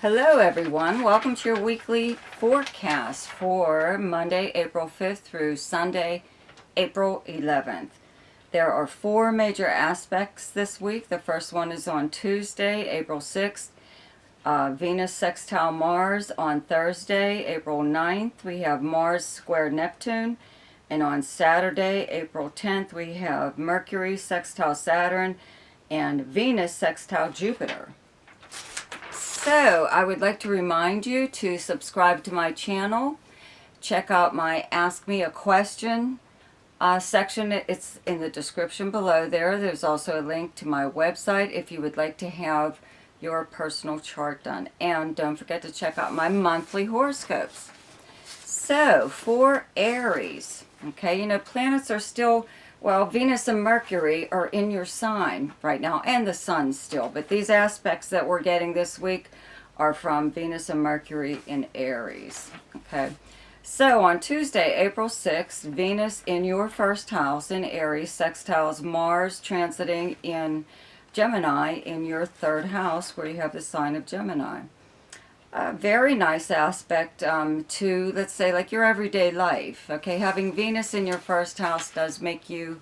Hello everyone, welcome to your weekly forecast for Monday, April 5th through Sunday, April 11th. There are four major aspects this week. The first one is on Tuesday, April 6th. Venus sextile Mars. On Thursday, April 9th, we have Mars square Neptune. And on Saturday, April 10th, we have Mercury sextile Saturn and Venus sextile Jupiter. So, I would like to remind you to subscribe to my channel. Check out my Ask Me a Question section. It's in the description below there. There's also a link to my website if you would like to have your personal chart done. And don't forget to check out my monthly horoscopes. So, for Aries, okay, you know, planets are still, well, Venus and Mercury are in your sign right now, and the Sun still. But these aspects that we're getting this week are from Venus and Mercury in Aries, okay? So, on Tuesday, April 6th, Venus in your first house in Aries sextiles Mars transiting in Gemini in your third house where you have the sign of Gemini. A very nice aspect to, let's say, like your everyday life. Okay, having Venus in your first house does make you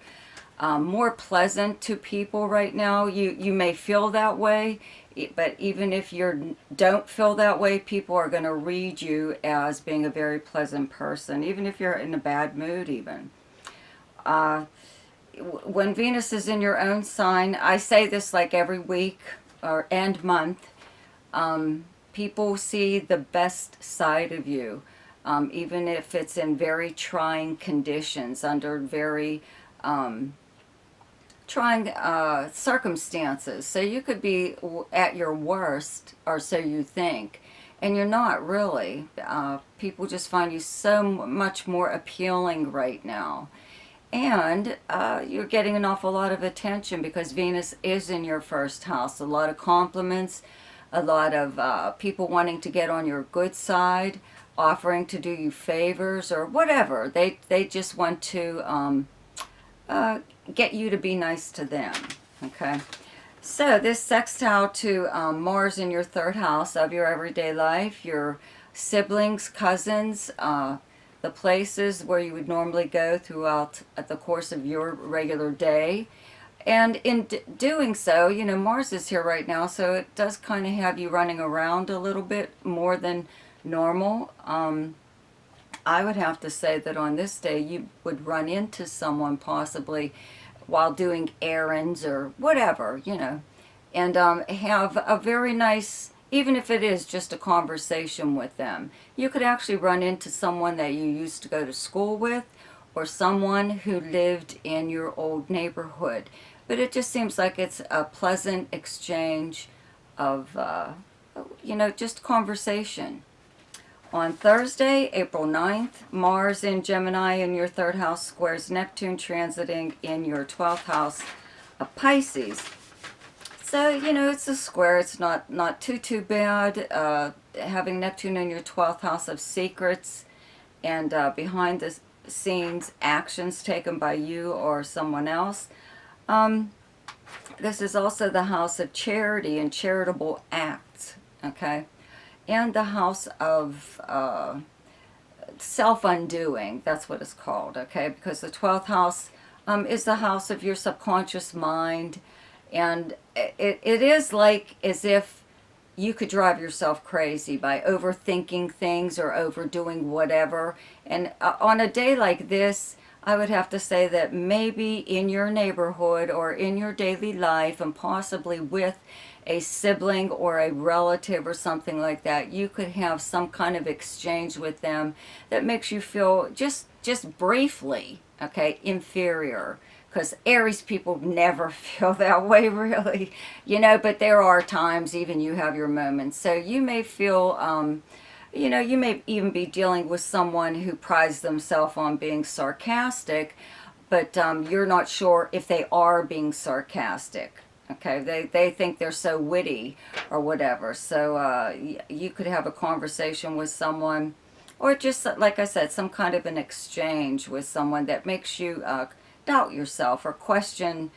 more pleasant to people right now. You may feel that way, but even if you don't feel that way, people are going to read you as being a very pleasant person, even if you're in a bad mood even. When Venus is in your own sign, I say this like every week and month, people see the best side of you, even if it's in very trying conditions, under very trying circumstances. So you could be at your worst, or so you think, and you're not really. People just find you so much more appealing right now. And you're getting an awful lot of attention because Venus is in your first house. A lot of compliments, a lot of people wanting to get on your good side, offering to do you favors or whatever. They just want to get you to be nice to them, okay? So this sextile to Mars in your third house of your everyday life, your siblings, cousins, the places where you would normally go throughout the course of your regular day. And in doing so, you know, Mars is here right now, so it does kind of have you running around a little bit more than normal. I would have to say that on this day you would run into someone possibly while doing errands or whatever, you know, and have a very nice, even if it is just a conversation with them. You could actually run into someone that you used to go to school with, or someone who lived in your old neighborhood. But it just seems like it's a pleasant exchange of, you know, just conversation. On Thursday, April 9th, Mars in Gemini in your third house squares Neptune transiting in your 12th house of Pisces. So, you know, it's a square. It's not too bad. Having Neptune in your 12th house of secrets and behind the scenes actions taken by you or someone else. This is also the house of charity and charitable acts, okay? And the house of self-undoing, that's what it's called, okay? Because the 12th house is the house of your subconscious mind, and it is like as if you could drive yourself crazy by overthinking things or overdoing whatever. And on a day like this, I would have to say that maybe in your neighborhood or in your daily life, and possibly with a sibling or a relative or something like that, you could have some kind of exchange with them that makes you feel just briefly, okay, inferior. Because Aries people never feel that way, really, you know, but there are times even you have your moments. So you may feel, you know, you may even be dealing with someone who prides themselves on being sarcastic, but you're not sure if they are being sarcastic. Okay, they think they're so witty or whatever. So you could have a conversation with someone, or just, like I said, some kind of an exchange with someone that makes you doubt yourself or question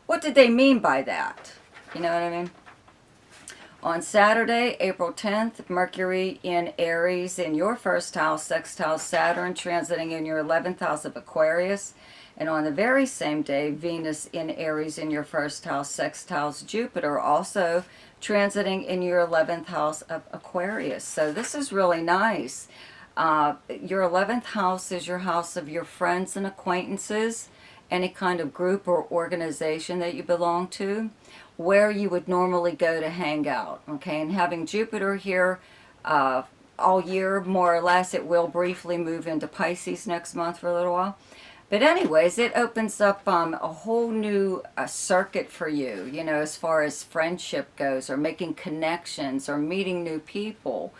what did they mean by that. You know what I mean? On Saturday, April 10th, Mercury in Aries in your first house, sextiles Saturn, transiting in your 11th house of Aquarius. And on the very same day, Venus in Aries in your first house, sextiles Jupiter, also transiting in your 11th house of Aquarius. So this is really nice. Your 11th house is your house of your friends and acquaintances, any kind of group or organization that you belong to, where you would normally go to hang out. Okay, and having Jupiter here all year, more or less, it will briefly move into Pisces next month for a little while. But anyways, it opens up a whole new circuit for you, you know, as far as friendship goes, or making connections, or meeting new people.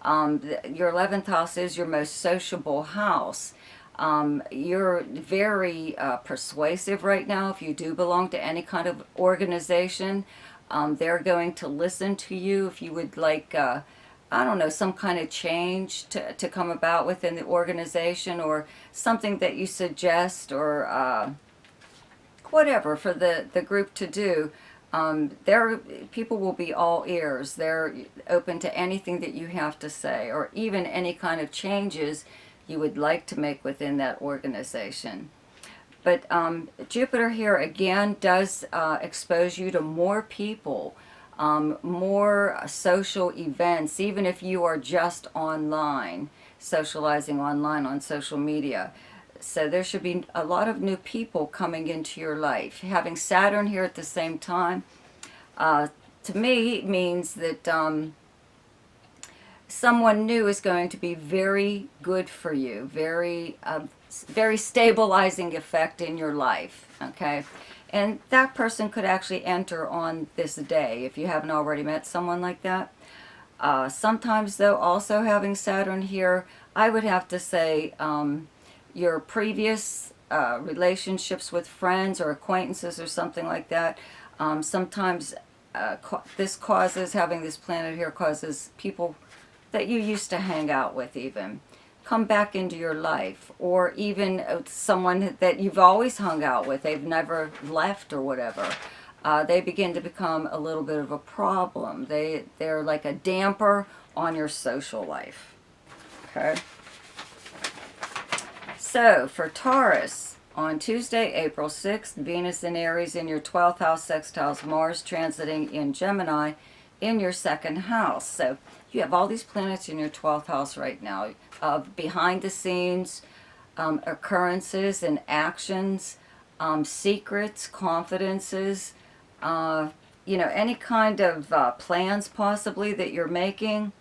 Your 11th house is your most sociable house. You're very persuasive right now. If you do belong to any kind of organization, they're going to listen to you. If you would like, I don't know, some kind of change to come about within the organization, or something that you suggest, or whatever for the group to do, people will be all ears. They're open to anything that you have to say, or even any kind of changes you would like to make within that organization. But Jupiter here again does expose you to more people, more social events, even if you are just online, socializing online on social media. So there should be a lot of new people coming into your life. Having Saturn here at the same time, to me, means that someone new is going to be very good for you, very stabilizing effect in your life, okay? And that person could actually enter on this day if you haven't already met someone like that. Sometimes, though, also having Saturn here, I would have to say your previous relationships with friends or acquaintances or something like that, sometimes this causes, having this planet here causes people that you used to hang out with even come back into your life, or even someone that you've always hung out with, they've never left or whatever. They begin to become a little bit of a problem. They're like a damper on your social life. Okay. So for Taurus, on Tuesday, April 6th, Venus in Aries in your 12th house, sextiles Mars, transiting in Gemini in your second house. So you have all these planets in your 12th house right now, of behind the scenes occurrences and actions, secrets, confidences, you know, any kind of plans possibly that you're making,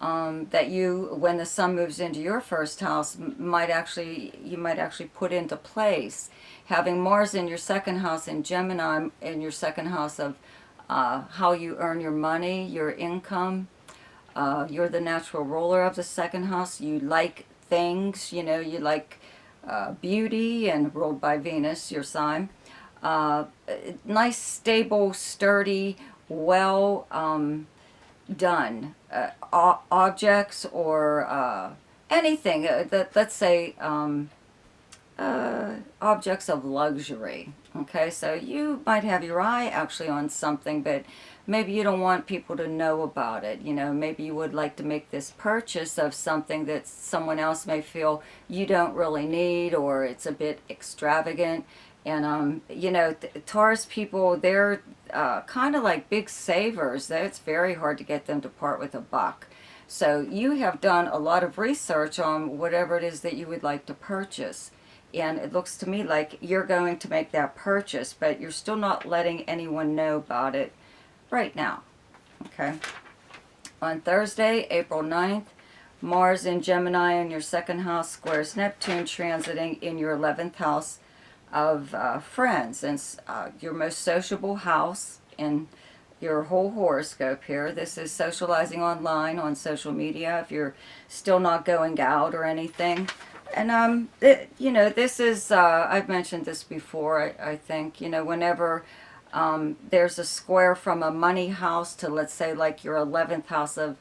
that you, when the sun moves into your first house, you might actually put into place. Having Mars in your second house in Gemini, in your second house of how you earn your money, your income. You're the natural ruler of the second house. You like things, you know, you like beauty, and ruled by Venus, your sign. Nice, stable, sturdy, well done objects, or anything that, let's say, objects of luxury. Okay, so you might have your eye actually on something, but maybe you don't want people to know about it. You know, maybe you would like to make this purchase of something that someone else may feel you don't really need, or it's a bit extravagant. And, you know, Taurus people, they're kind of like big savers. It's very hard to get them to part with a buck. So you have done a lot of research on whatever it is that you would like to purchase. And it looks to me like you're going to make that purchase, but you're still not letting anyone know about it right now. Okay. On Thursday, April 9th, Mars in Gemini in your second house squares Neptune, transiting in your 11th house of friends, and your most sociable house in your whole horoscope here. This is socializing online on social media if you're still not going out or anything. And you know, this is I've mentioned this before, I think, you know, whenever there's a square from a money house to, let's say, like your 11th house of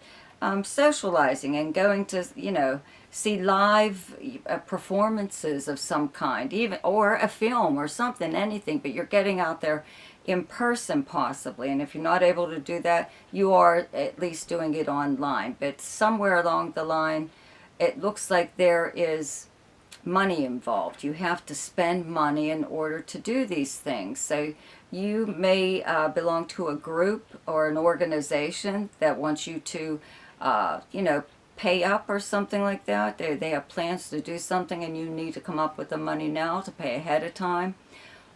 socializing and going to, you know, see live performances of some kind, even, or a film or something, anything, but you're getting out there in person possibly. And if you're not able to do that, you are at least doing it online. But somewhere along the line, it looks like there is money involved. You have to spend money in order to do these things. So you may belong to a group or an organization that wants you to, you know, pay up or something like that. They have plans to do something and you need to come up with the money now to pay ahead of time.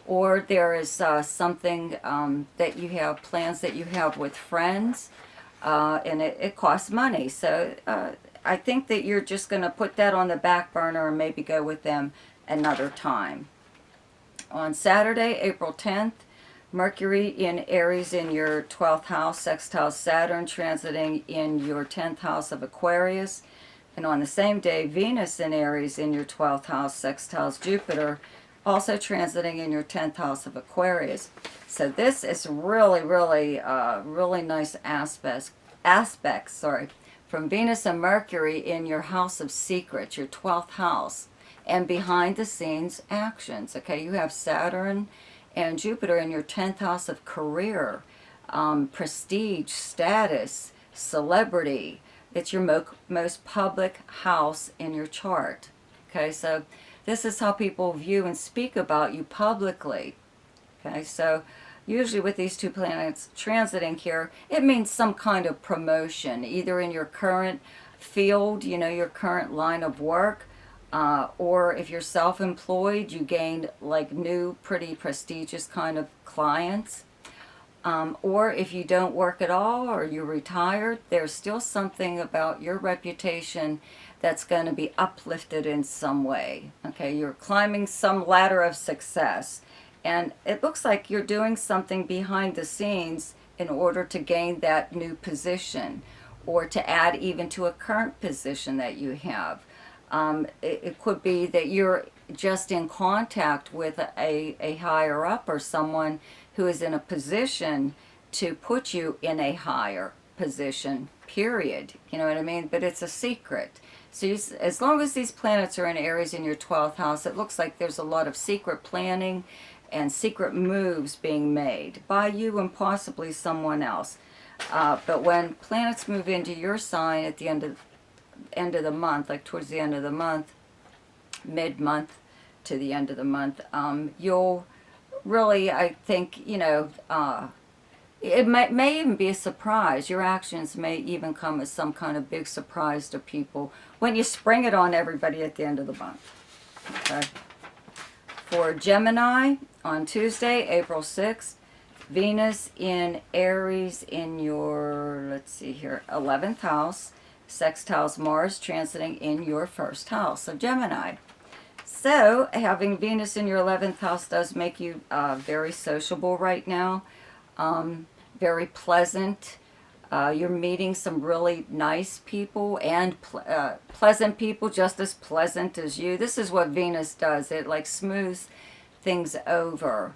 Or there is something that you have, plans that you have with friends, and it costs money. So I think that you're just going to put that on the back burner and maybe go with them another time. On Saturday, April 10th, Mercury in Aries in your 12th house, sextiles Saturn, transiting in your 10th house of Aquarius. And on the same day, Venus in Aries in your 12th house, sextiles Jupiter, also transiting in your 10th house of Aquarius. So this is really, really, really nice aspects, from Venus and Mercury in your house of secrets, your 12th house, and behind the scenes actions. Okay, you have Saturn and Jupiter in your 10th house of career, prestige, status, celebrity. It's your most public house in your chart. Okay, so this is how people view and speak about you publicly. Okay, so usually with these two planets transiting here, it means some kind of promotion, either in your current field, you know, your current line of work, or if you're self-employed, you gain like new, pretty prestigious kind of clients. Or if you don't work at all or you're retired, there's still something about your reputation that's going to be uplifted in some way. Okay, you're climbing some ladder of success. And it looks like you're doing something behind the scenes in order to gain that new position or to add even to a current position that you have. It could be that you're just in contact with a higher up or someone who is in a position to put you in a higher position, period. You know what I mean? But it's a secret. So as long as these planets are in Aries in your 12th house, it looks like there's a lot of secret planning and secret moves being made by you and possibly someone else. But when planets move into your sign at the end of the month, like towards the end of the month, mid-month to the end of the month, you'll really, I think, you know, it may even be a surprise. Your actions may even come as some kind of big surprise to people when you spring it on everybody at the end of the month. Okay. For Gemini, on Tuesday, April 6th, Venus in Aries in your, let's see here, 11th house, sextiles Mars, transiting in your first house of Gemini. So, having Venus in your 11th house does make you very sociable right now, very pleasant. You're meeting some really nice people and pleasant people, just as pleasant as you. This is what Venus does. It like smooths things over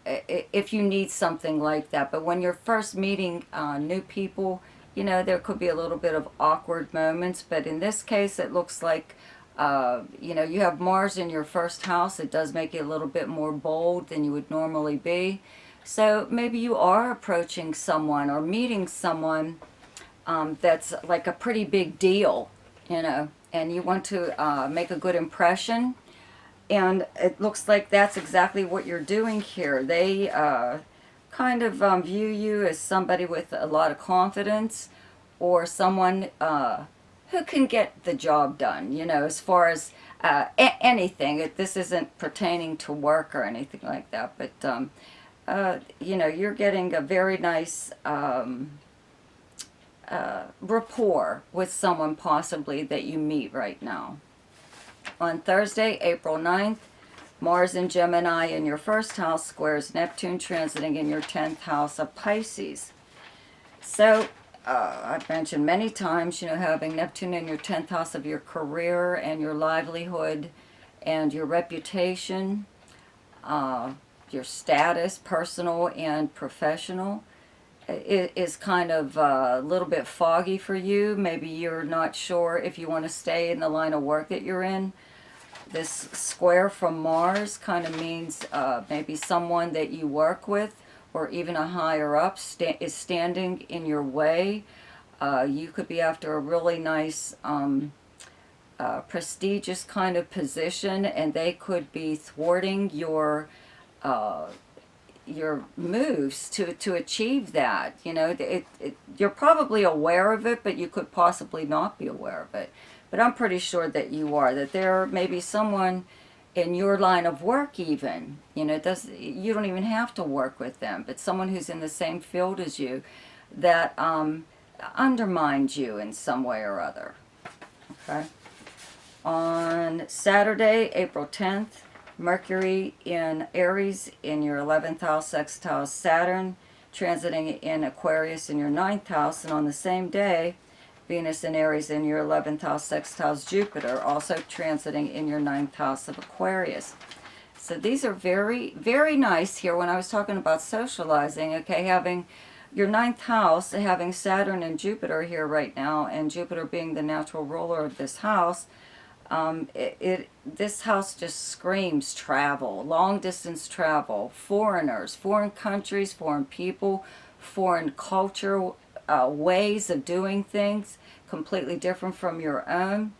if you need something like that. But when you're first meeting new people, you know, there could be a little bit of awkward moments. But in this case, it looks like, you know, you have Mars in your first house. It does make you a little bit more bold than you would normally be. So maybe you are approaching someone or meeting someone that's like a pretty big deal, you know, and you want to make a good impression. And it looks like that's exactly what you're doing here. They kind of view you as somebody with a lot of confidence or someone who can get the job done, you know, as far as anything. This isn't pertaining to work or anything like that, but you know, you're getting a very nice rapport with someone possibly that you meet right now. On Thursday, April 9th, Mars in Gemini in your first house squares Neptune, transiting in your 10th house of Pisces. So, I've mentioned many times, you know, having Neptune in your 10th house of your career and your livelihood and your reputation, your status, personal and professional, is kind of a little bit foggy for you. Maybe you're not sure if you want to stay in the line of work that you're in, This square from Mars kind of means maybe someone that you work with or even a higher up is standing in your way. You could be after a really nice prestigious kind of position, and they could be thwarting your moves to achieve that. You know, you're probably aware of it, but you could possibly not be aware of it. But I'm pretty sure that you are, that there may be someone in your line of work even, you know, you don't even have to work with them, but someone who's in the same field as you that undermines you in some way or other. Okay. On Saturday, April 10th, Mercury in Aries in your 11th house sextiles Saturn, transiting in Aquarius in your 9th house, and on the same day, Venus in Aries in your 11th house sextiles Jupiter, also transiting in your 9th house of Aquarius. So these are very, very nice here when I was talking about socializing, okay, having your 9th house, having Saturn and Jupiter here right now, and Jupiter being the natural ruler of this house. This house just screams travel, long distance travel, foreigners, foreign countries, foreign people, foreign culture, ways of doing things, completely different from your own.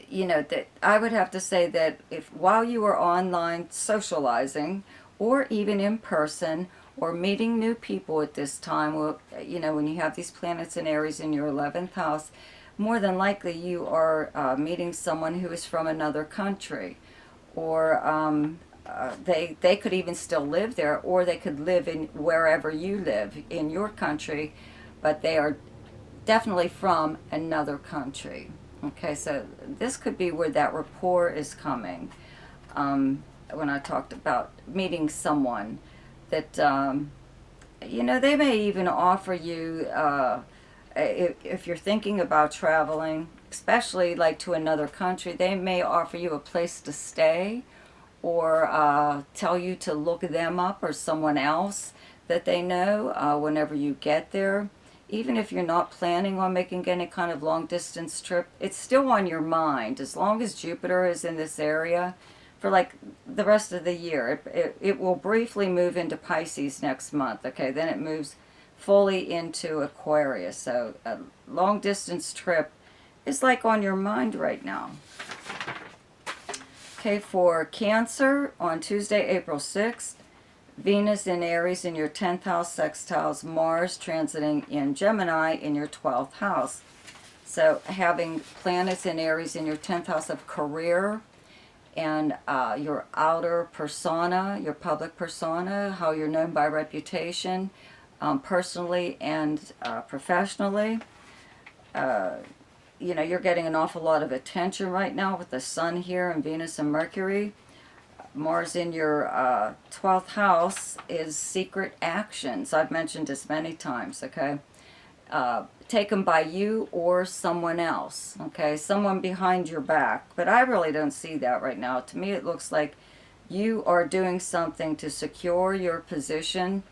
You know, that I would have to say that if while you are online socializing, or even in person, or meeting new people at this time, well, you know, when you have these planets in Aries in your 11th house, more than likely you are meeting someone who is from another country, or they could even still live there, or they could live in wherever you live in your country, but they are definitely from another country. Okay, so this could be where that rapport is coming. When I talked about meeting someone that, you know, they may even offer you, if you're thinking about traveling, especially like to another country, they may offer you a place to stay, or tell you to look them up or someone else that they know whenever you get there. Even if you're not planning on making any kind of long distance trip, it's still on your mind. As long as Jupiter is in this area for like the rest of the year, it will briefly move into Pisces next month. Okay, then it moves fully into Aquarius. So a long distance trip is like on your mind right now. Okay, for Cancer, on Tuesday, April 6th, Venus in Aries in your 10th house sextiles Mars, transiting in Gemini in your 12th house. So having planets in Aries in your 10th house of career, and your outer persona, your public persona, how you're known by reputation, personally and professionally. You know, you're getting an awful lot of attention right now with the Sun here and Venus and Mercury. Mars in your 12th house is secret actions. I've mentioned this many times, okay? Taken by you or someone else, okay? Someone behind your back. But I really don't see that right now. To me, it looks like you are doing something to secure your position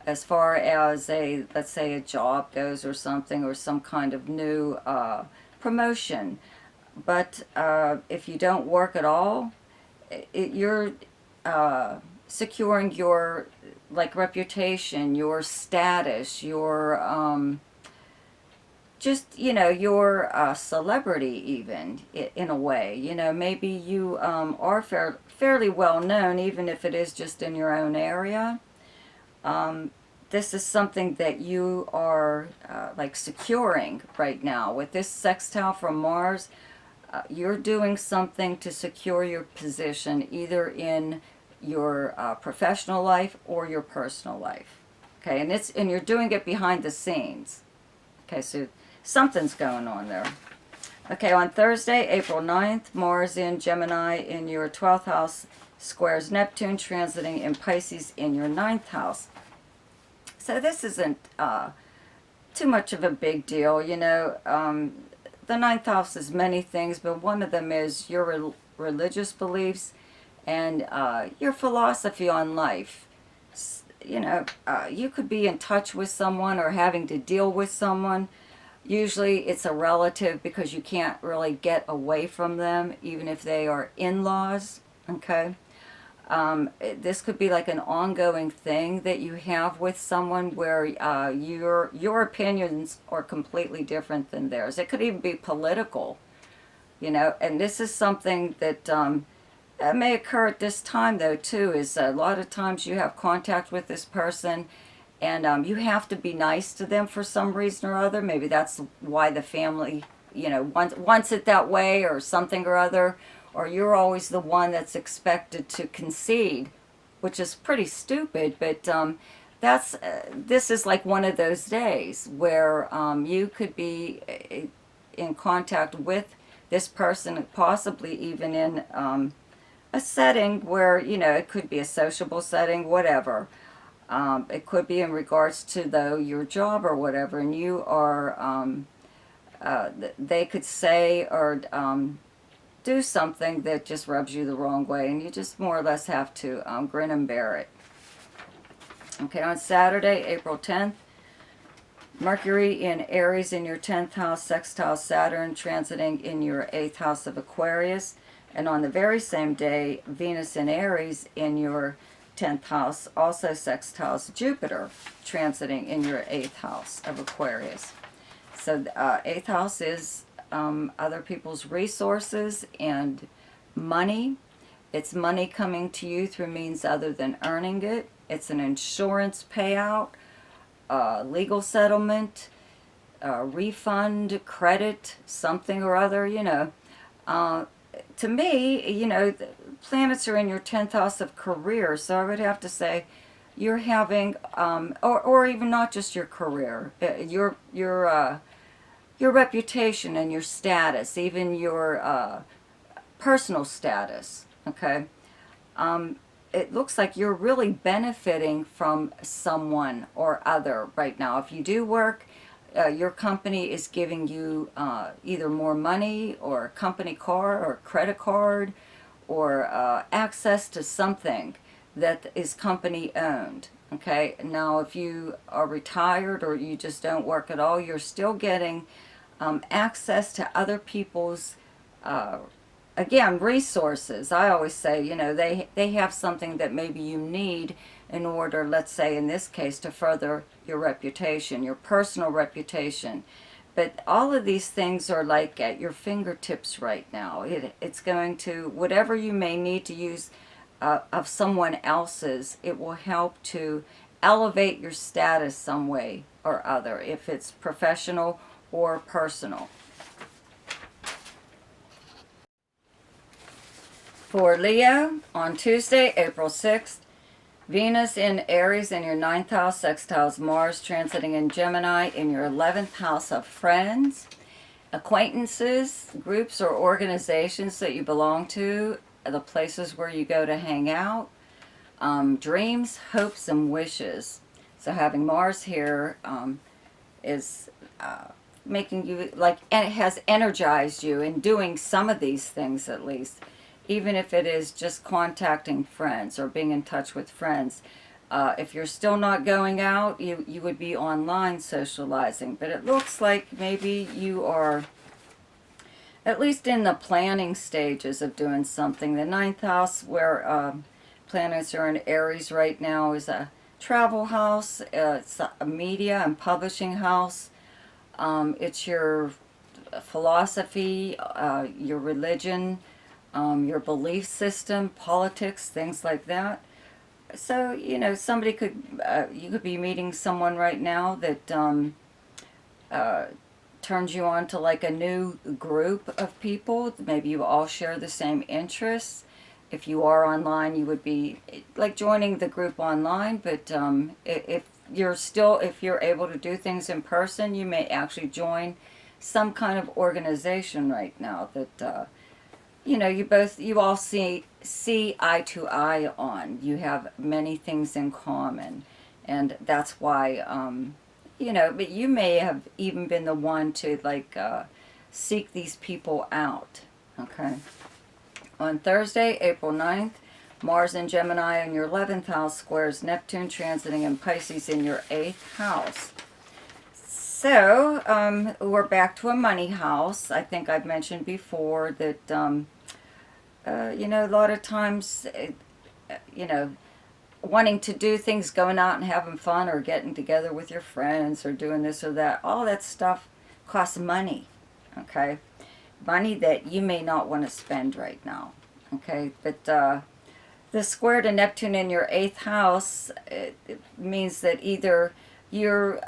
as far as let's say a job goes or something, or some kind of new promotion. But if you don't work at all, you're securing your like reputation, your status, your just, you know, your celebrity even, in a way. You know, maybe you are fairly well known, even if it is just in your own area. This is something that you are like securing right now. With this sextile from Mars, you're doing something to secure your position, either in your professional life or your personal life. Okay, and you're doing it behind the scenes. Okay, so something's going on there. Okay, on Thursday, April 9th, Mars in Gemini in your 12th house squares Neptune, transiting in Pisces in your 9th house. So this isn't too much of a big deal, you know. The 9th house is many things, but one of them is your religious beliefs and your philosophy on life. You know, you could be in touch with someone or having to deal with someone Usually it's a relative because you can't really get away from them, even if they are in-laws, okay? This could be like an ongoing thing that you have with someone where your opinions are completely different than theirs. It could even be political, you know, and this is something that may occur at this time, though, too, is a lot of times you have contact with this person and you have to be nice to them for some reason or other. Maybe that's why the family, you know, wants it that way or something or other. Or you're always the one that's expected to concede, which is pretty stupid. But this is like one of those days where you could be in contact with this person, possibly even in a setting where, you know, it could be a sociable setting, whatever. It could be in regards to, though, your job or whatever, and you are, they could say or do something that just rubs you the wrong way, and you just more or less have to grin and bear it. Okay, on Saturday, April 10th, Mercury in Aries in your 10th house, sextile Saturn, transiting in your 8th house of Aquarius. And on the very same day, Venus in Aries in your 10th house, also sextiles Jupiter, transiting in your 8th house of Aquarius. So 8th house is other people's resources and money. It's money coming to you through means other than earning it. It's an insurance payout, legal settlement, refund, credit, something or other, you know. To me, you know, the planets are in your 10th house of career, so I would have to say you're having, or even not just your career, your reputation and your status, even your personal status, okay? It looks like you're really benefiting from someone or other right now. If you do work, your company is giving you either more money or a company car or credit card or access to something that is company owned. Okay, now if you are retired or you just don't work at all, you're still getting access to other people's, again, resources. I always say, you know, they have something that maybe you need in order, let's say in this case, to further your reputation, your personal reputation. But all of these things are like at your fingertips right now. It's going to, whatever you may need to use of someone else's, it will help to elevate your status some way or other, if it's professional or personal. For Leo, on Tuesday, April 6th, Venus in Aries in your 9th house, sextiles Mars, transiting in Gemini in your 11th house of friends, acquaintances, groups or organizations that you belong to, the places where you go to hang out, dreams, hopes, and wishes. So having Mars here is making you, like, and it has energized you in doing some of these things at least. Even if it is just contacting friends or being in touch with friends. If you're still not going out, you would be online socializing. But it looks like maybe you are at least in the planning stages of doing something. The 9th house, where planets are in Aries right now, is a travel house. It's a media and publishing house. It's your philosophy, your religion, your belief system, politics, things like that. So, you know, somebody could, you could be meeting someone right now that turns you on to like a new group of people. Maybe you all share the same interests. If you are online, you would be like joining the group online, but if you're able to do things in person, you may actually join some kind of organization right now that you know, you all see eye to eye on. You have many things in common, and that's why, you know, but you may have even been the one to, like, seek these people out, okay? On Thursday, April 9th, Mars in Gemini in your 11th house squares Neptune, transiting in Pisces in your 8th house. So, we're back to a money house. I think I've mentioned before that, you know, a lot of times, you know, wanting to do things, going out and having fun or getting together with your friends or doing this or that, all that stuff costs money, okay? Money that you may not want to spend right now, okay? But the square to Neptune in your 8th house, it means that either you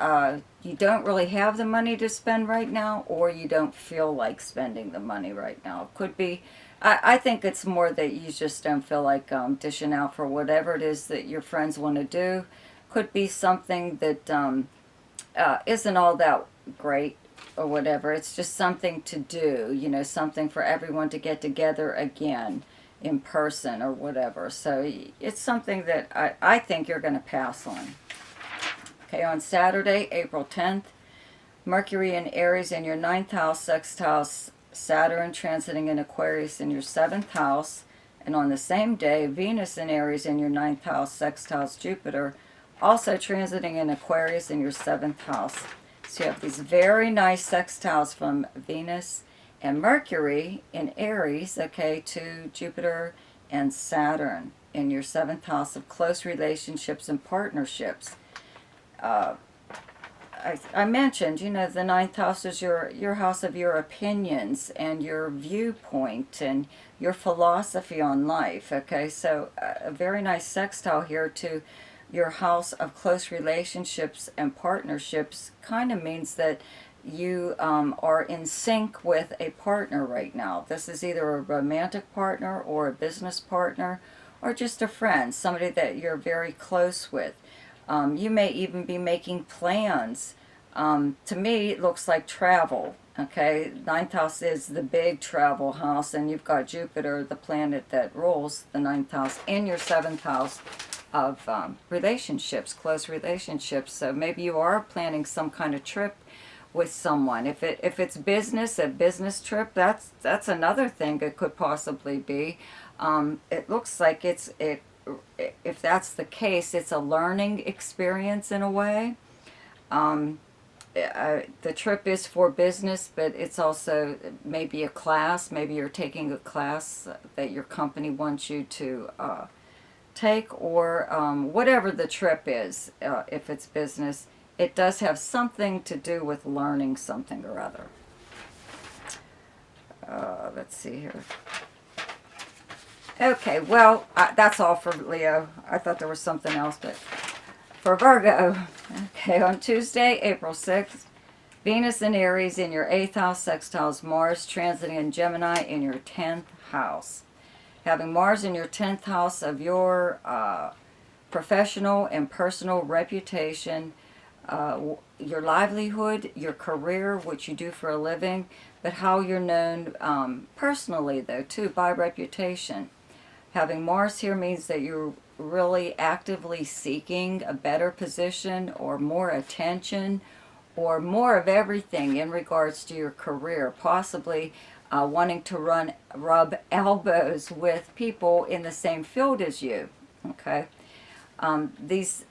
don't really have the money to spend right now, or you don't feel like spending the money right now. It could be, I think it's more that you just don't feel like dishing out for whatever it is that your friends want to do. Could be something that isn't all that great or whatever. It's just something to do, you know, something for everyone to get together again in person or whatever. So it's something that I think you're going to pass on. Okay, on Saturday, April 10th, Mercury in Aries in your 9th house, sextiles Saturn, transiting in Aquarius in your 7th house. And on the same day, Venus in Aries in your 9th house, sextiles Jupiter, also transiting in Aquarius in your 7th house. So you have these very nice sextiles from Venus and Mercury in Aries, okay, to Jupiter and Saturn in your 7th house of close relationships and partnerships. I mentioned, you know, the 9th house is your house of your opinions and your viewpoint and your philosophy on life, okay? So a very nice sextile here to your house of close relationships and partnerships kind of means that you are in sync with a partner right now. This is either a romantic partner or a business partner or just a friend, somebody that you're very close with. You may even be making plans. To me, it looks like travel, okay? 9th house is the big travel house, and you've got Jupiter, the planet that rules the 9th house, in your 7th house of relationships, close relationships. So maybe you are planning some kind of trip with someone. If it's business, a business trip, that's another thing it could possibly be. It looks like if that's the case, it's a learning experience in a way. The trip is for business, but it's also maybe a class. Maybe you're taking a class that your company wants you to take, or whatever the trip is. If it's business, it does have something to do with learning something or other. Let's see here. Okay, well, that's all for Leo. I thought there was something else, but for Virgo, okay, on Tuesday, April 6th, Venus in Aries in your 8th house, sextiles Mars, transiting in Gemini in your 10th house. Having Mars in your 10th house of your professional and personal reputation, your livelihood, your career, what you do for a living, but how you're known personally, though, too, by reputation. Having Mars here means that you're really actively seeking a better position or more attention or more of everything in regards to your career, possibly wanting to rub elbows with people in the same field as you, okay? This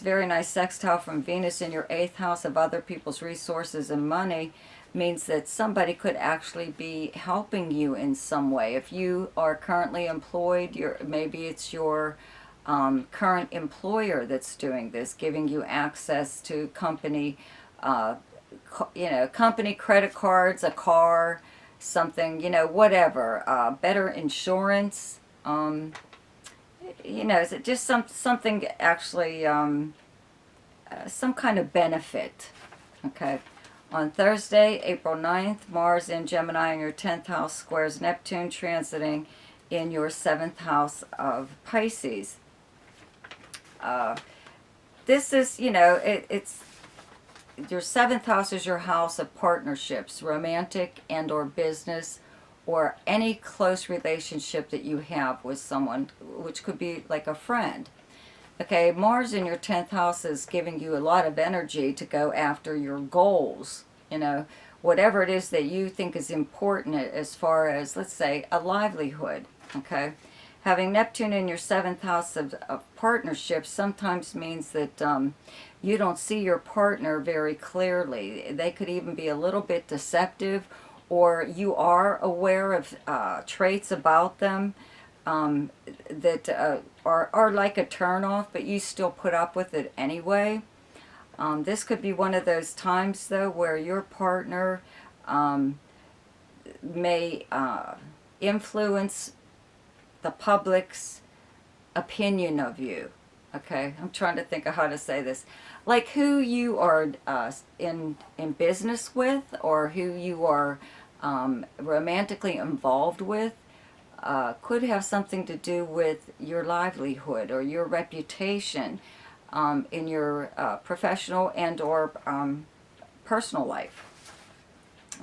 very nice sextile from Venus in your 8th house of other people's resources and money means that somebody could actually be helping you in some way. If you are currently employed, maybe it's your current employer that's doing this, giving you access to company, company credit cards, a car, something, whatever, better insurance. Is it just something actually, some kind of benefit, okay? On Thursday, April 9th, Mars in Gemini in your 10th house squares Neptune, transiting in your 7th house of Pisces. This is, it's your 7th house is your house of partnerships, romantic and or business, or any close relationship that you have with someone, which could be like a friend. Okay, Mars in your 10th house is giving you a lot of energy to go after your goals, whatever it is that you think is important as far as, let's say, a livelihood, okay? Having Neptune in your 7th house of partnerships sometimes means that you don't see your partner very clearly. They could even be a little bit deceptive, or you are aware of traits about them that are like a turnoff, but you still put up with it anyway. This could be one of those times, though, where your partner may influence the public's opinion of you. Okay, I'm trying to think of how to say this. Like who you are in business with, or who you are romantically involved with, could have something to do with your livelihood or your reputation in your professional and or personal life.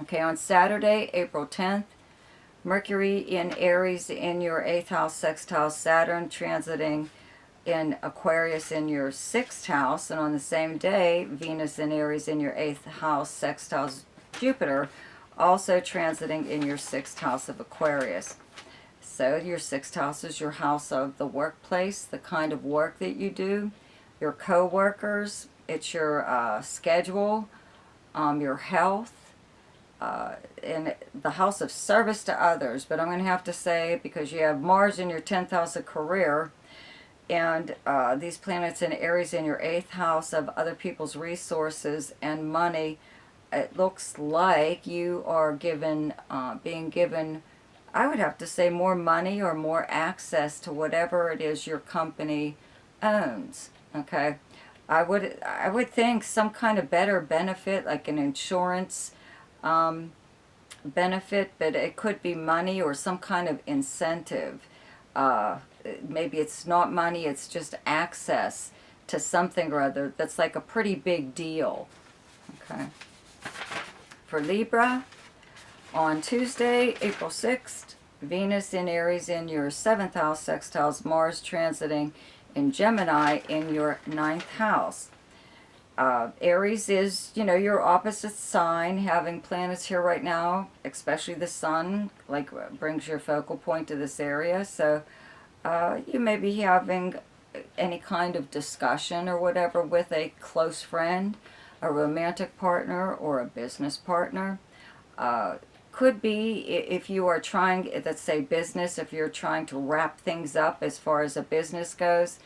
Okay, on Saturday, April 10th, Mercury in Aries in your 8th house sextiles Saturn, transiting in Aquarius in your 6th house, and on the same day, Venus in Aries in your 8th house sextiles Jupiter, also transiting in your 6th house of Aquarius. So your 6th house is your house of the workplace, the kind of work that you do, your co-workers, it's your schedule, your health, in the house of service to others. But I'm going to have to say, because you have Mars in your 10th house of career, and these planets in Aries in your 8th house of other people's resources and money, it looks like you are being given, I would have to say, more money or more access to whatever it is your company owns. Okay, I would think some kind of better benefit, like an insurance benefit, but it could be money or some kind of incentive. Maybe it's not money, it's just access to something or other that's like a pretty big deal. Okay. For Libra, on Tuesday, April 6th, Venus in Aries in your 7th house sextiles Mars, transiting in Gemini in your 9th house. Aries is, your opposite sign, having planets here right now, especially the sun, like brings your focal point to this area. So you may be having any kind of discussion or whatever with a close friend, a romantic partner, or a business partner. Could be if you are trying, let's say business, if you're trying to wrap things up as far as a business goes.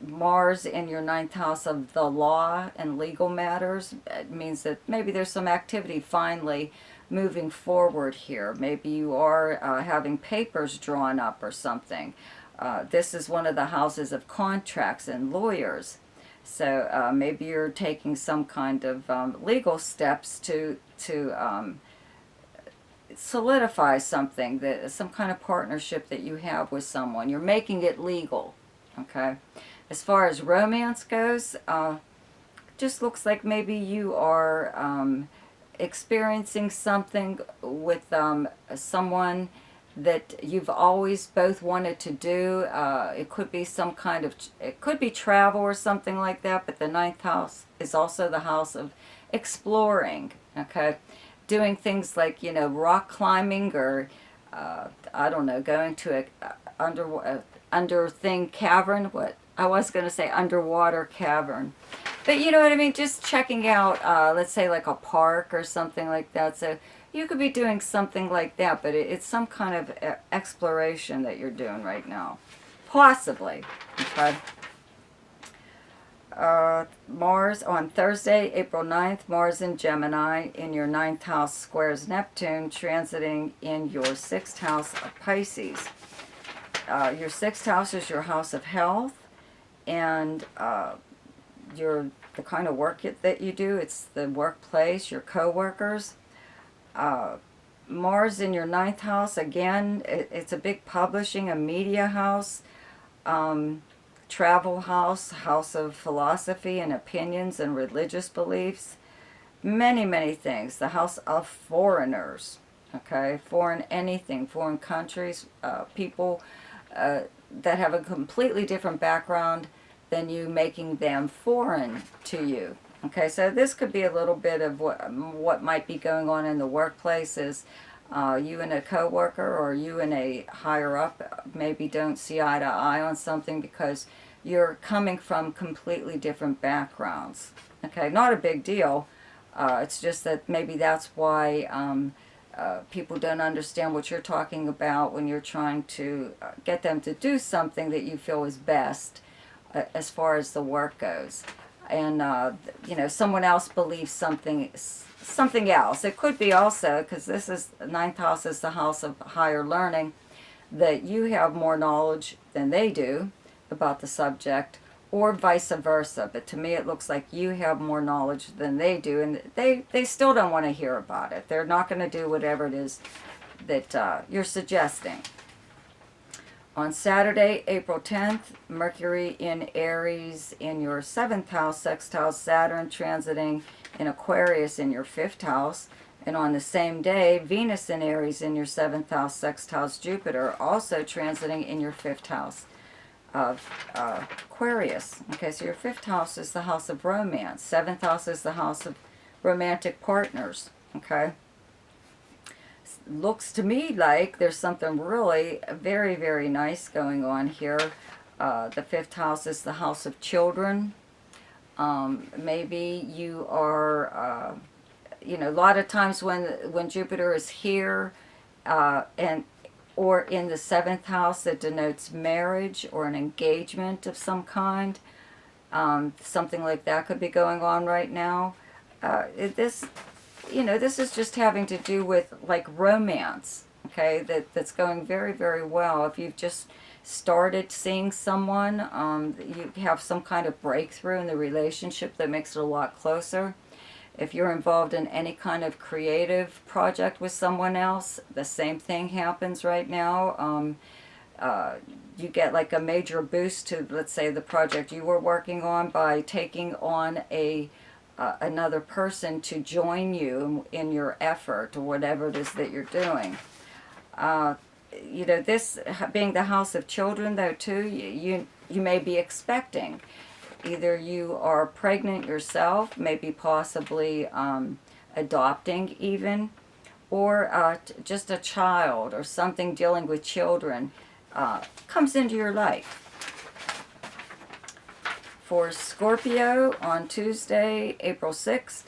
Mars in your 9th house of the law and legal matters, it means that maybe there's some activity finally moving forward here. Maybe you are having papers drawn up or something. This is one of the houses of contracts and lawyers. So maybe you're taking some kind of legal steps to solidify something, some kind of partnership that you have with someone. You're making it legal. Okay. As far as romance goes, just looks like maybe you are experiencing something with someone that you've always both wanted to do. It could be some kind of, it could be travel or something like that, but the 9th house is also the house of exploring, okay? Doing things like, rock climbing, or, I don't know, going to a under thing cavern, I was going to say underwater cavern. But you know what I mean? Just checking out, let's say like a park or something like that. So you could be doing something like that, but it's some kind of exploration that you're doing right now. Possibly. Okay. Mars on Thursday, April 9th, Mars in Gemini in your 9th house squares Neptune, transiting in your 6th house of Pisces. Your 6th house is your house of health, and the kind of work that you do. It's the workplace, your co-workers. Mars in your 9th house, again, it's a big publishing, a media house, travel house, house of philosophy and opinions and religious beliefs. Many, many things. The house of foreigners, okay? Foreign anything, foreign countries, people that have a completely different background than you, making them foreign to you. Okay, so this could be a little bit of what might be going on in the workplace is you and a coworker or you and a higher up maybe don't see eye to eye on something because you're coming from completely different backgrounds. Okay, not a big deal. It's just that maybe that's why people don't understand what you're talking about when you're trying to get them to do something that you feel is best as far as the work goes. And, you know, someone else believes something else. It could be also, because this is, ninth house is the house of higher learning, that you have more knowledge than they do about the subject, or vice versa. But to me it looks like you have more knowledge than they do, and they still don't want to hear about it. They're not going to do whatever it is that you're suggesting. On Saturday, April 10th, Mercury in Aries in your 7th house, sextiles Saturn, transiting in Aquarius in your 5th house. And on the same day, Venus in Aries in your 7th house, sextiles Jupiter, also transiting in your 5th house of Aquarius. Okay, so your 5th house is the house of romance. 7th house is the house of romantic partners. Okay. Looks to me like there's something really very, very nice going on here. The 5th house is the house of children. Maybe you are, you know, a lot of times when Jupiter is here or in the 7th house, it denotes marriage or an engagement of some kind. Something like that could be going on right now. You know, this is just having to do with like romance, okay, that's going very, very well. If you've just started seeing someone, you have some kind of breakthrough in the relationship that makes it a lot closer. If you're involved in any kind of creative project with someone else, the same thing happens right now. You get like a major boost to, let's say, the project you were working on by taking on another person to join you in your effort or whatever it is that you're doing. You know, this being the house of children, though, too, you may be expecting. Either you are pregnant yourself, maybe possibly adopting even, or just a child or something dealing with children comes into your life. For Scorpio, on Tuesday, April 6th,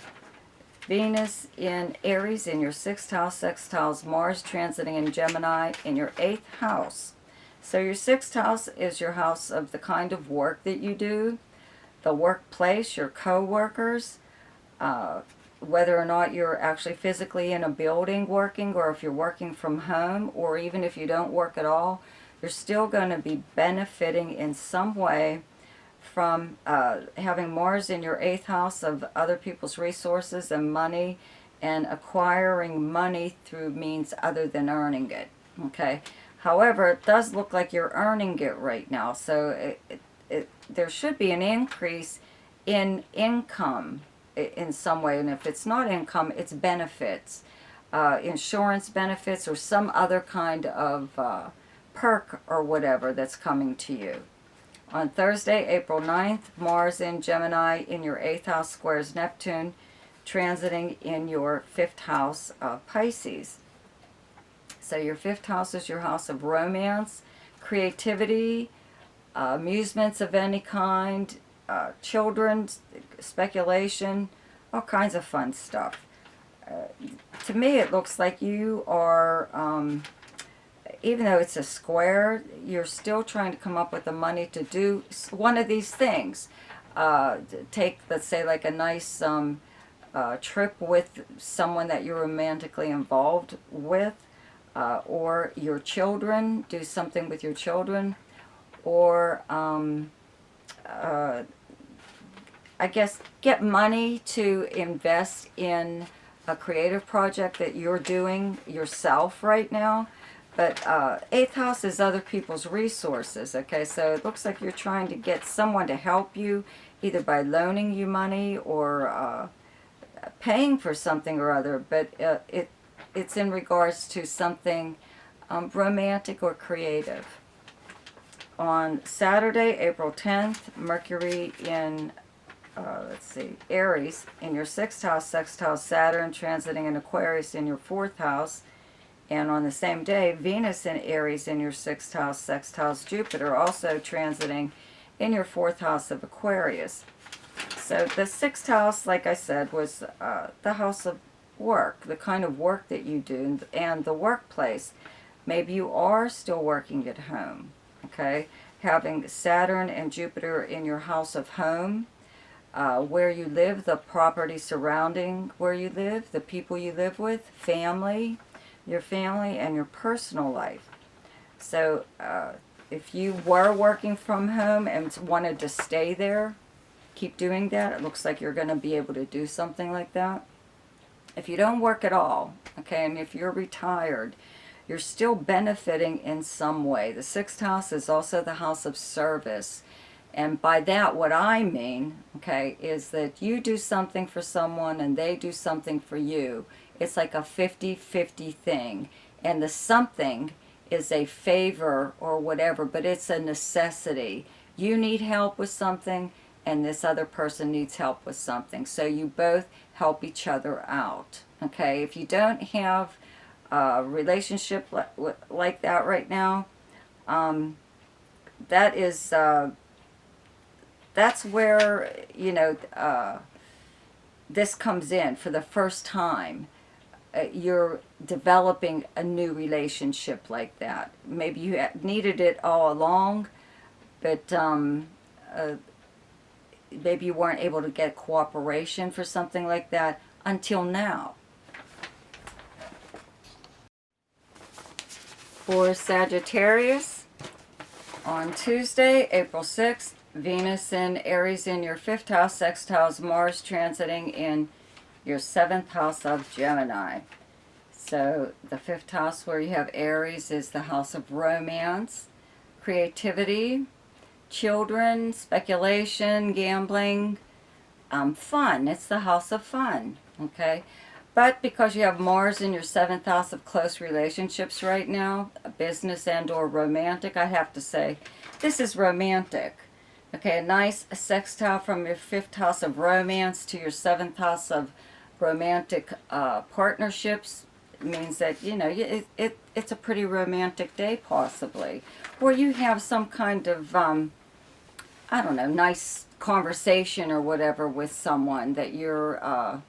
Venus in Aries in your 6th house, sextiles Mars, transiting in Gemini in your 8th house. So your 6th house is your house of the kind of work that you do, the workplace, your co-workers, whether or not you're actually physically in a building working, or if you're working from home, or even if you don't work at all, you're still going to be benefiting in some way from having Mars in your 8th house of other people's resources and money, and acquiring money through means other than earning it. Okay. However, it does look like you're earning it right now, so there should be an increase in income in some way, and if it's not income, it's benefits, insurance benefits, or some other kind of perk or whatever that's coming to you. On Thursday, April 9th, Mars in Gemini in your 8th house squares Neptune, transiting in your 5th house of Pisces. So your 5th house is your house of romance, creativity, amusements of any kind, children, speculation, all kinds of fun stuff. To me, it looks like you are... even though it's a square, you're still trying to come up with the money to do one of these things. Take, let's say, like a nice trip with someone that you're romantically involved with, or your children, do something with your children, or I guess get money to invest in a creative project that you're doing yourself right now. But 8th house is other people's resources, okay? So it looks like you're trying to get someone to help you, either by loaning you money or paying for something or other. But it's in regards to something romantic or creative. On Saturday, April 10th, Mercury in, Aries in your 6th house, sextile Saturn, transiting in Aquarius in your 4th house. And on the same day, Venus in Aries in your 6th house, sextiles Jupiter, also transiting in your 4th house of Aquarius. So the 6th house, like I said, was the house of work, the kind of work that you do, and the workplace. Maybe you are still working at home, okay? Having Saturn and Jupiter in your house of home, where you live, the property surrounding where you live, the people you live with, family, your family, and your personal life. So if you were working from home and wanted to stay there, keep doing that. It looks like you're going to be able to do something like that. If you don't work at all, okay, and if you're retired, you're still benefiting in some way. The 6th house is also the house of service. And by that, what I mean, okay, is that you do something for someone and they do something for you. It's like a 50-50 thing. And the something is a favor or whatever, but it's a necessity. You need help with something, and this other person needs help with something. So you both help each other out, okay? If you don't have a relationship like that right now, that is, that's where, you know, this comes in for the first time. You're developing a new relationship like that. Maybe you needed it all along, but maybe you weren't able to get cooperation for something like that until now. For Sagittarius, on Tuesday, April 6th, Venus in Aries in your 5th house, sextiles Mars transiting in your 7th house of Gemini. So the 5th house where you have Aries is the house of romance, creativity, children, speculation, gambling, fun. It's the house of fun, okay? But because you have Mars in your 7th house of close relationships right now, business and or romantic, I have to say, this is romantic. Okay, a nice sextile from your 5th house of romance to your 7th house of romantic partnerships means that, you know, it's a pretty romantic day possibly. Or you have some kind of, I don't know, nice conversation or whatever with someone that you're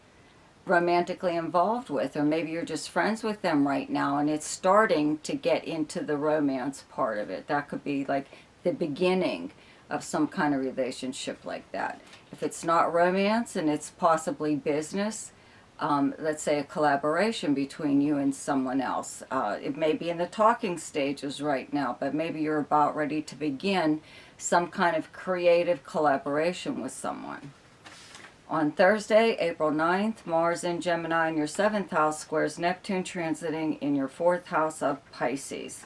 romantically involved with. Or maybe you're just friends with them right now and it's starting to get into the romance part of it. That could be like the beginning of some kind of relationship like that. If it's not romance and it's possibly business, let's say a collaboration between you and someone else. It may be in the talking stages right now, but maybe you're about ready to begin some kind of creative collaboration with someone. On Thursday, April 9th, Mars in Gemini in your 7th house squares Neptune transiting in your 4th house of Pisces.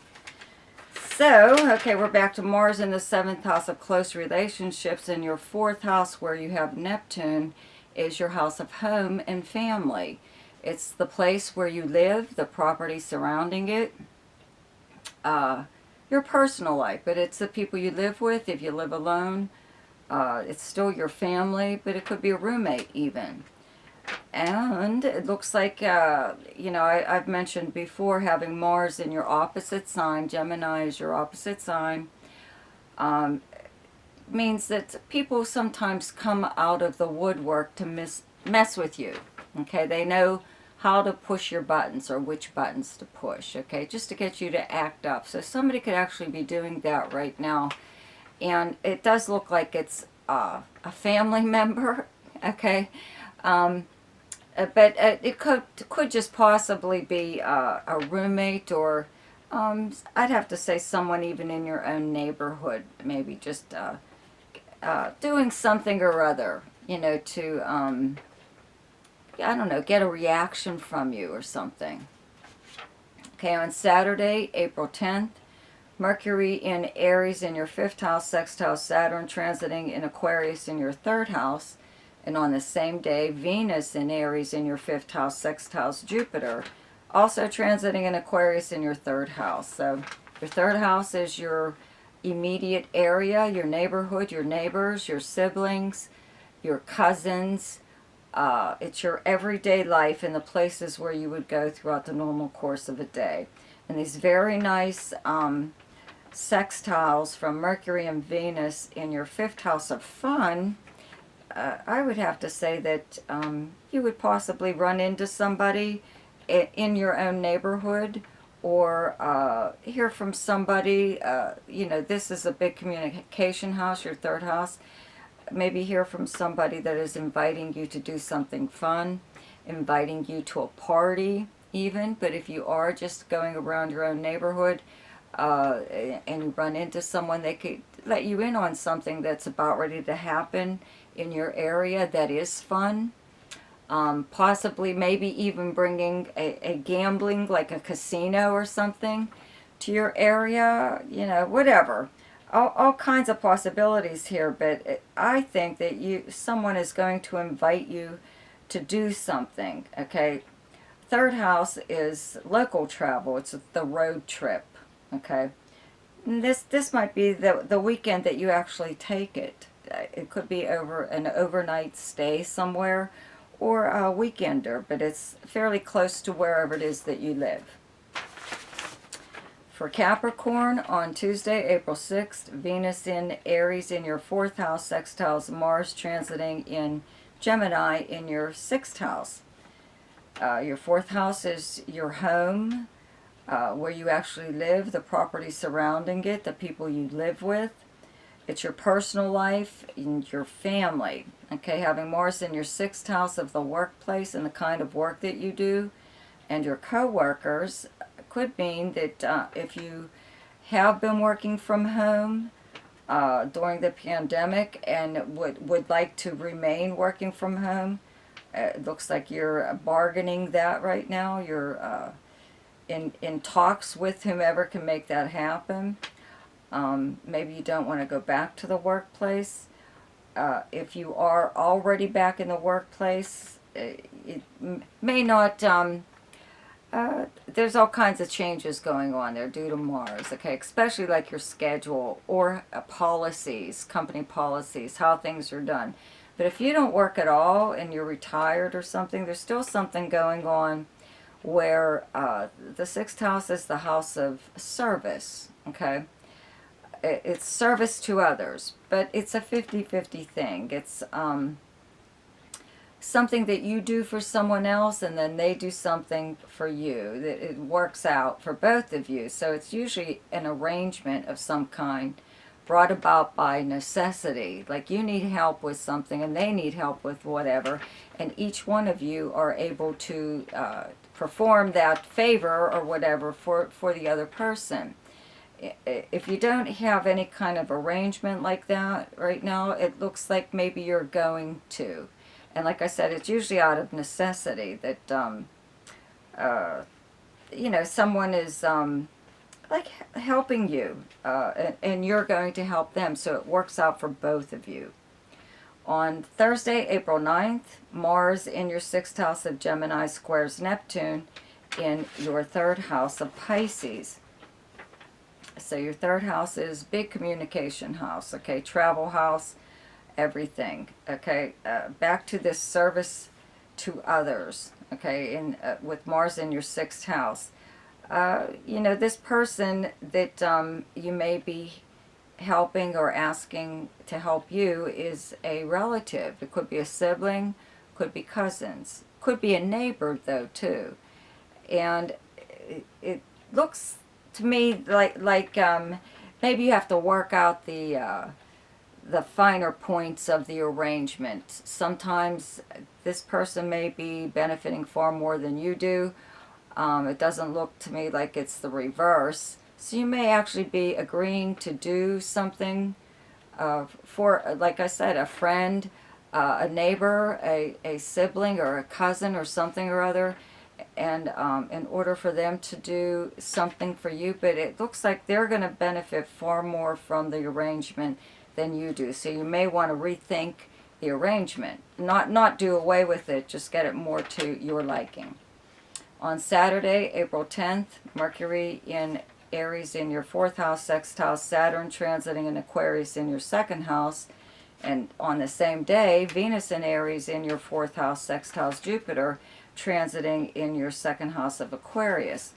So, okay, we're back to Mars in the 7th house of close relationships, and your 4th house where you have Neptune is your house of home and family. It's the place where you live, the property surrounding it, your personal life, but it's the people you live with. If you live alone, it's still your family, but it could be a roommate even. And it looks like, you know, I've mentioned before having Mars in your opposite sign. Gemini is your opposite sign. Means that people sometimes come out of the woodwork to mess with you. Okay, they know how to push your buttons or which buttons to push. Okay, just to get you to act up. So somebody could actually be doing that right now. And it does look like it's a family member. Okay. But it could just possibly be a roommate or I'd have to say someone even in your own neighborhood, maybe just doing something or other, you know, to, I don't know, get a reaction from you or something. Okay, on Saturday, April 10th, Mercury in Aries in your 5th house, sextile Saturn transiting in Aquarius in your 3rd house. And on the same day, Venus in Aries in your 5th house, sextiles Jupiter, also transiting in Aquarius in your 3rd house. So your 3rd house is your immediate area, your neighborhood, your neighbors, your siblings, your cousins. It's your everyday life and the places where you would go throughout the normal course of a day. And these very nice sextiles from Mercury and Venus in your 5th house of fun, I would have to say that you would possibly run into somebody in your own neighborhood, or hear from somebody. You know, this is a big communication house, your 3rd house. Maybe hear from somebody that is inviting you to do something fun, inviting you to a party even. But if you are just going around your own neighborhood and you run into someone, they could let you in on something that's about ready to happen in your area that is fun. Possibly maybe even bringing a gambling, like a casino or something, to your area, you know, whatever. All kinds of possibilities here, but I think that someone is going to invite you to do something, okay? 3rd house is local travel. It's the road trip, okay? And this might be the weekend that you actually take it. It could be over an overnight stay somewhere, or a weekender, but it's fairly close to wherever it is that you live. For Capricorn, on Tuesday, April 6th, Venus in Aries in your 4th house sextiles Mars transiting in Gemini in your 6th house. Your 4th house is your home, where you actually live, the property surrounding it, the people you live with. It's your personal life and your family. Okay, having Mars in your 6th house of the workplace and the kind of work that you do, and your co-workers, could mean that if you have been working from home during the pandemic and would like to remain working from home, it looks like you're bargaining that right now. You're in talks with whomever can make that happen. Maybe you don't want to go back to the workplace. If you are already back in the workplace, it may not... there's all kinds of changes going on there due to Mars, okay? Especially like your schedule or policies, company policies, how things are done. But if you don't work at all and you're retired or something, there's still something going on where the 6th house is the house of service, okay? It's service to others, but it's a 50-50 thing. It's something that you do for someone else, and then they do something for you. That it works out for both of you. So it's usually an arrangement of some kind brought about by necessity. Like you need help with something and they need help with whatever, and each one of you are able to perform that favor or whatever for the other person. If you don't have any kind of arrangement like that right now, it looks like maybe you're going to. And like I said, it's usually out of necessity that, you know, someone is like helping you, and you're going to help them, so it works out for both of you. On Thursday, April 9th, Mars in your 6th house of Gemini squares Neptune in your 3rd house of Pisces. So your 3rd house is big communication house, okay, travel house, everything, okay. Back to this service to others, okay, with Mars in your 6th house. You know, this person that you may be helping or asking to help you is a relative. It could be a sibling, could be cousins, could be a neighbor though too. And it looks to me like maybe you have to work out the finer points of the arrangement. Sometimes this person may be benefiting far more than you do. It doesn't look to me like it's the reverse. So you may actually be agreeing to do something for, like I said, a friend, a neighbor, a sibling, or a cousin, or something or other, and in order for them to do something for you. But it looks like they're going to benefit far more from the arrangement than you do. So you may want to rethink the arrangement. Not do away with it, just get it more to your liking. On Saturday, April 10th, Mercury in Aries in your 4th house sextiles Saturn, transiting in Aquarius in your 2nd house. And on the same day, Venus in Aries in your 4th house sextiles Jupiter, transiting in your 2nd house of Aquarius.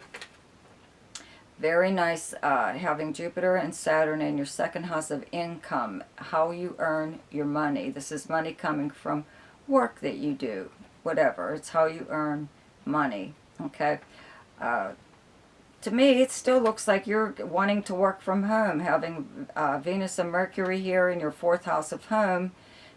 Very nice having Jupiter and Saturn in your second house of income, how you earn your money. This is money coming from work that you do, whatever. It's how you earn money, okay? To me, it still looks like you're wanting to work from home, having Venus and Mercury here in your fourth house of home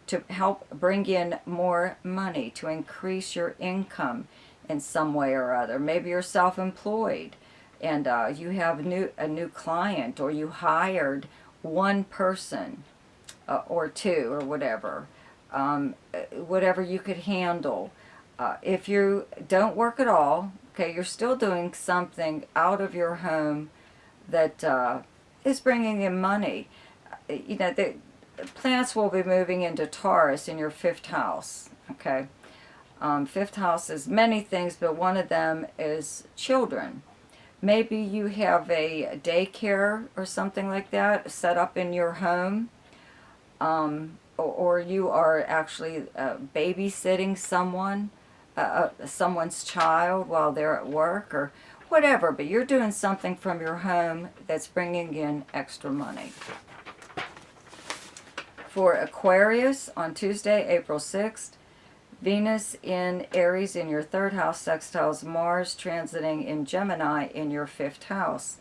to help bring in more money, to increase your income in some way or other. Maybe you're self-employed and you have a new client, or you hired one person or two or whatever, whatever you could handle. If you don't work at all, okay, you're still doing something out of your home that is bringing in money. You know, the planets will be moving into Taurus in your fifth house, okay? Fifth house is many things, but one of them is children. Maybe you have a daycare or something like that set up in your home, or you are actually babysitting someone's child while they're at work or whatever, but you're doing something from your home that's bringing in extra money. For Aquarius, on Tuesday, April 6th, Venus in Aries in your third house sextiles Mars transiting in Gemini in your fifth house.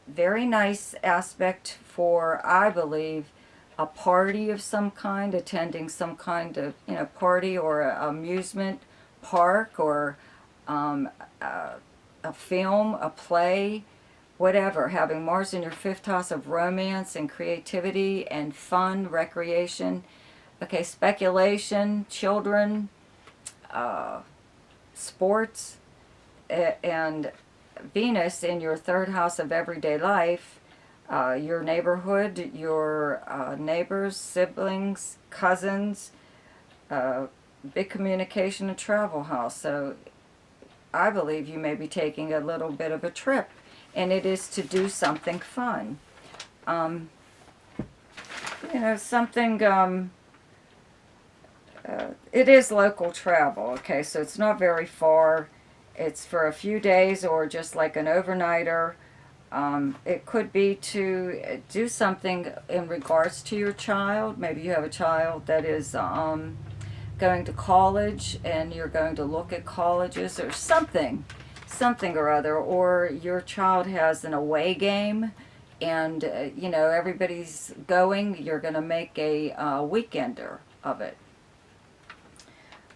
Very nice aspect for, I believe, a party of some kind, attending some kind of, you know, party or a amusement park, or a film, a play, whatever. Having Mars in your fifth house of romance and creativity and fun, recreation. Okay, speculation, children, sports, and Venus in your third house of everyday life, your neighborhood, your neighbors, siblings, cousins, big communication and travel house. So I believe you may be taking a little bit of a trip, and it is to do something fun. You know, something... it is local travel, okay, so it's not very far. It's for a few days or just like an overnighter. It could be to do something in regards to your child. Maybe you have a child that is going to college and you're going to look at colleges or something or other, or your child has an away game and, you know, everybody's going. You're going to make a weekender of it.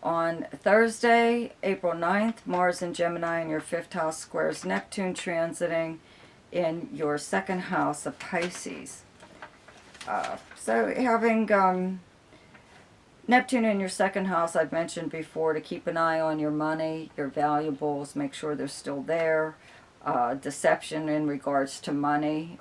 On Thursday, April 9th, Mars in Gemini in your fifth house squares Neptune transiting in your second house of Pisces. So having Neptune in your second house, I've mentioned before, to keep an eye on your money, your valuables, make sure they're still there. Deception in regards to money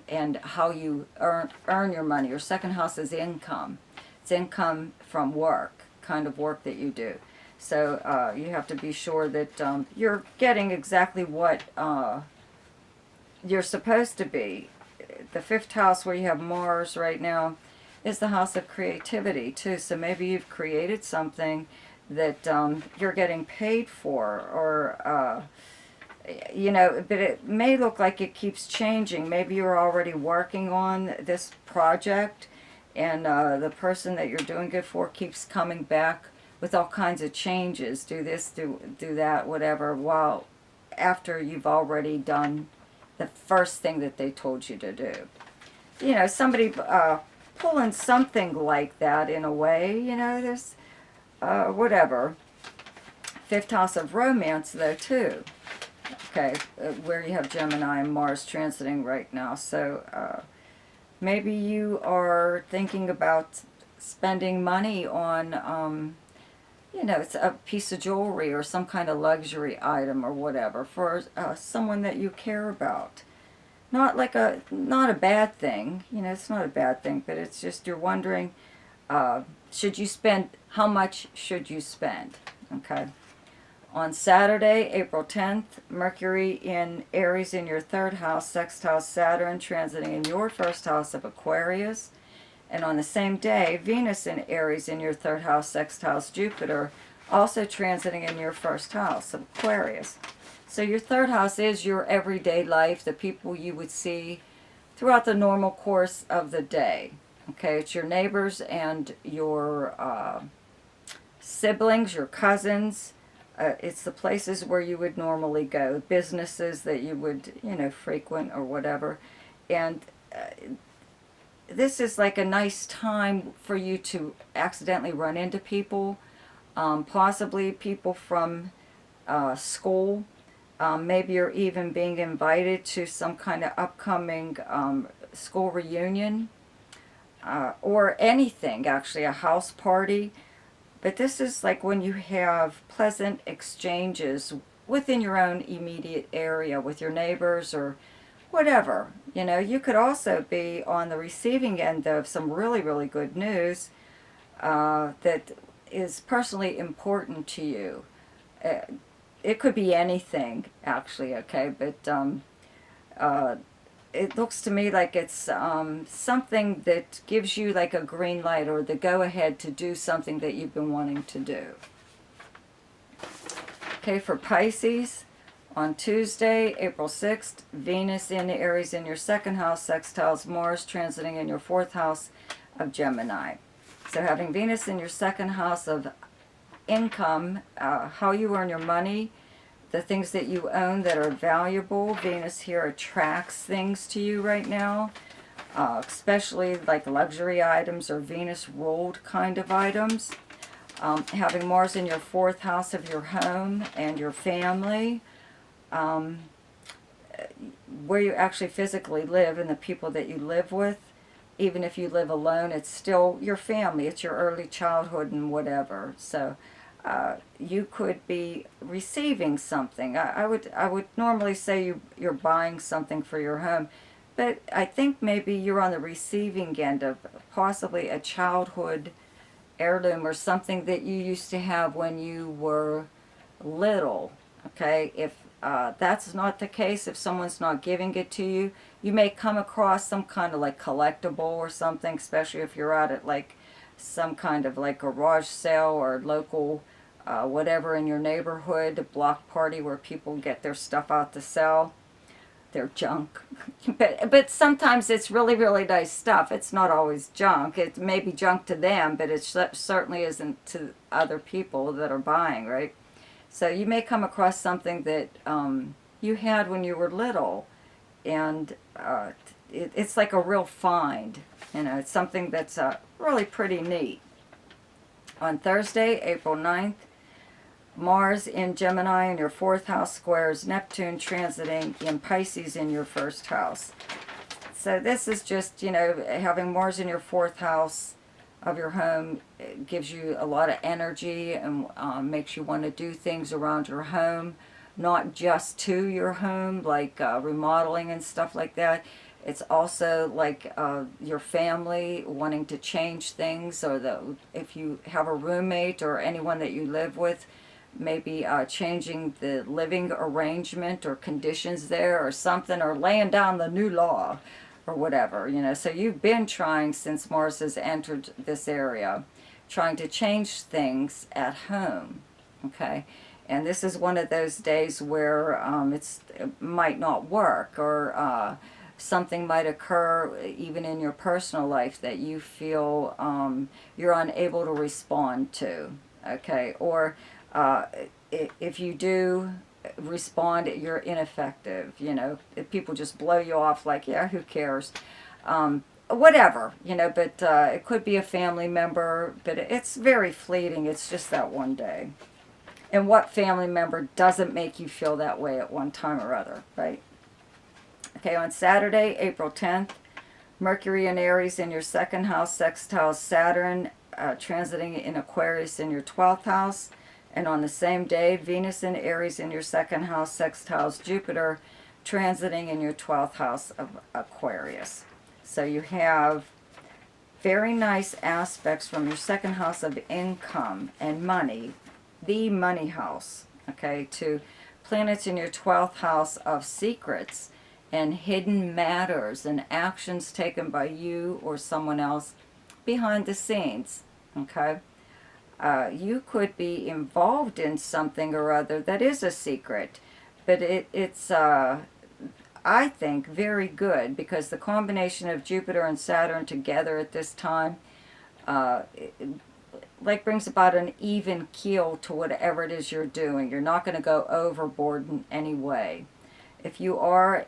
and how you earn your money. Your second house is income. It's income from work, kind of work that you do. So you have to be sure that you're getting exactly what you're supposed to be. The fifth house, where you have Mars right now, is the house of creativity too. So maybe you've created something that you're getting paid for, or you know, but it may look like it keeps changing. Maybe you're already working on this project, and the person that you're doing it for keeps coming back with all kinds of changes. Do this, do that, whatever, while after you've already done the first thing that they told you to do. You know, somebody pulling something like that in a way, you know, there's whatever. Fifth house of romance, though, too. Okay, where you have Gemini and Mars transiting right now. So maybe you are thinking about spending money on, you know, it's a piece of jewelry or some kind of luxury item or whatever for someone that you care about. Not a bad thing, you know, it's not a bad thing, but it's just you're wondering, should you spend, how much should you spend, okay? On Saturday, April 10th, Mercury in Aries in your third house, sextile Saturn, transiting in your first house of Aquarius. And on the same day, Venus in Aries in your third house, sextiles Jupiter Also transiting in your first house of Aquarius. So your third house is your everyday life, the people you would see throughout the normal course of the day. Okay, it's your neighbors and your siblings, your cousins. It's the places where you would normally go, businesses that you would, frequent or whatever. And this is like a nice time for you to accidentally run into people, possibly people from school. Maybe you're even being invited to some kind of upcoming school reunion or anything, actually, a house party. But this is like when you have pleasant exchanges within your own immediate area with your neighbors or whatever. You could also be on the receiving end of some really, really good news that is personally important to you. It could be anything, actually, okay? But it looks to me like it's something that gives you like a green light or the go-ahead to do something that you've been wanting to do. Okay, for Pisces, on Tuesday, April 6th, Venus in Aries in your second house, sextiles Mars, transiting in your fourth house of Gemini. So having Venus in your second house of income, how you earn your money, the things that you own that are valuable. Venus here attracts things to you right now, especially like luxury items or Venus ruled kind of items. Having Mars in your fourth house of your home and your family, where you actually physically live and the people that you live with. Even if you live alone, it's still your family. It's your early childhood and whatever. So you could be receiving something. I would normally say you're buying something for your home, but I think maybe you're on the receiving end of possibly a childhood heirloom or something that you used to have when you were little. Okay, if that's not the case, if someone's not giving it to you, you may come across some kind of like collectible or something, especially if you're out at like some kind of like garage sale or local whatever in your neighborhood, a block party where people get their stuff out to sell, their junk. but sometimes it's really, really nice stuff. It's not always junk. It may be junk to them, but it certainly isn't to other people that are buying, right? So you may come across something that you had when you were little, and it's like a real find. It's something that's really pretty neat. On Thursday, April 9th, Mars in Gemini in your fourth house squares Neptune transiting in Pisces in your first house. So this is just, having Mars in your fourth house of your home gives you a lot of energy and makes you want to do things around your home, not just to your home, like remodeling and stuff like that. It's also like your family wanting to change things, or if you have a roommate or anyone that you live with, maybe changing the living arrangement or conditions there or something, or laying down the new law or whatever, So you've been trying, since Mars has entered this area, trying to change things at home, okay? And this is one of those days where it might not work, or something might occur even in your personal life that you feel you're unable to respond to, okay? Or if you do respond, you're ineffective, if people just blow you off like, yeah, who cares? Whatever, but it could be a family member, but it's very fleeting. It's just that one day. And what family member doesn't make you feel that way at one time or other, right? Okay, on Saturday, April 10th, Mercury in Aries in your second house, sextiles Saturn, transiting in Aquarius in your 12th house. And on the same day, Venus in Aries in your second house, sextiles Jupiter, transiting in your 12th house of Aquarius. So you have very nice aspects from your second house of income and money, the money house, okay, to planets in your 12th house of secrets and hidden matters and actions taken by you or someone else behind the scenes, okay? you could be involved in something or other that is a secret, but it's I think very good, because the combination of Jupiter and Saturn together at this time like brings about an even keel to whatever it is you're doing. You're not going to go overboard in any way. If you are,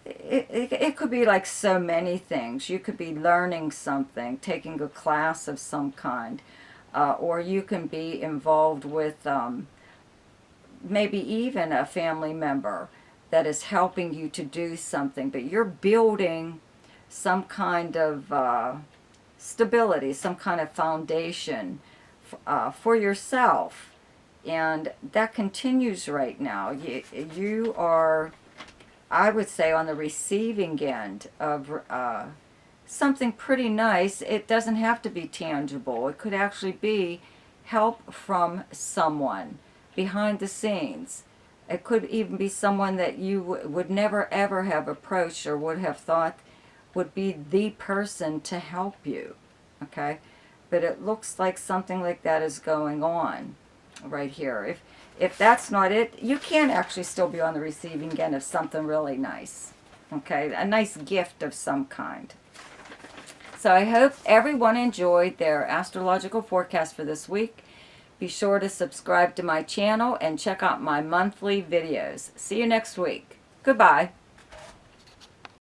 it could be like so many things. You could be learning something, taking a class of some kind, or you can be involved with maybe even a family member that is helping you to do something, but you're building some kind of stability, some kind of foundation for yourself, and that continues right now. You are, I would say, on the receiving end of something pretty nice. It doesn't have to be tangible. It could actually be help from someone behind the scenes. It could even be someone that you would never ever have approached or would have thought would be the person to help you, okay? But it looks like something like that is going on right here. If that's not it, you can actually still be on the receiving end of something really nice, okay? A nice gift of some kind. So I hope everyone enjoyed their astrological forecast for this week. Be sure to subscribe to my channel and check out my monthly videos. See you next week. Goodbye.